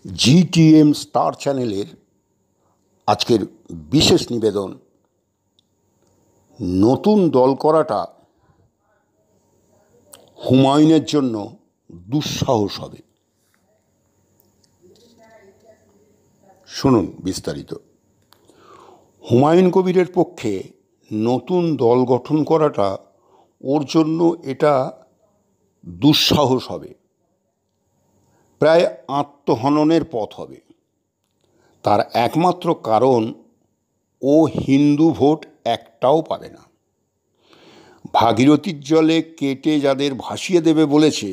GTM star চ্যানেলের আজকের বিশেষ নিবেদন, নতুন দল করাটা হুমায়ুনের জন্য দুঃসাহস হবে। শুনুন বিস্তারিত। হুমায়ুন কবিরের পক্ষে নতুন দল গঠন করাটা ওর জন্য এটা দুঃসাহস হবে, প্রায় আত্মহননের পথ হবে। তার একমাত্র কারণ, ও হিন্দু ভোট একটাও পাবে না। ভাগীরথীর জলে কেটে যাদের ভাসিয়ে দেবে বলেছে,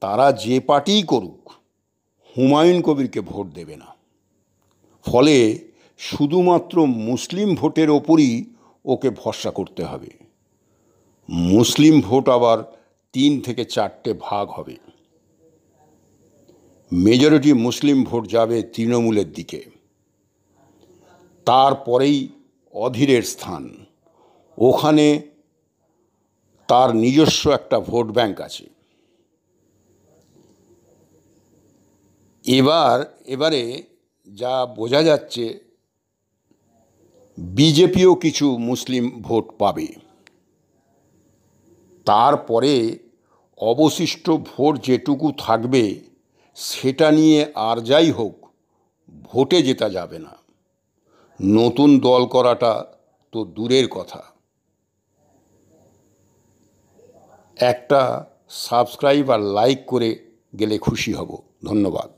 তারা যে পার্টিই করুক হুমায়ুন কবিরকে ভোট দেবে না। ফলে শুধুমাত্র মুসলিম ভোটের ওপরই ওকে ভরসা করতে হবে। মুসলিম ভোট আবার 3 থেকে 4টে ভাগ হবে। মেজরিটি মুসলিম ভোট যাবে তৃণমূলের দিকে, তারপরেই অধীরের স্থান। ওখানে তার নিজস্ব একটা ভোট ব্যাংক আছে। এবারে যা বোঝা যাচ্ছে, বিজেপিও কিছু মুসলিম ভোট পাবে। তারপরে অবশিষ্ট ভোট যেটুকু থাকবে, সেটা নিয়ে আর যাই হোক ভোটে জেতা যাবে না। নতুন দল করাটা তো দূরের কথা। একটা সাবস্ক্রাইব আর লাইক করে গেলে খুশি হব। ধন্যবাদ।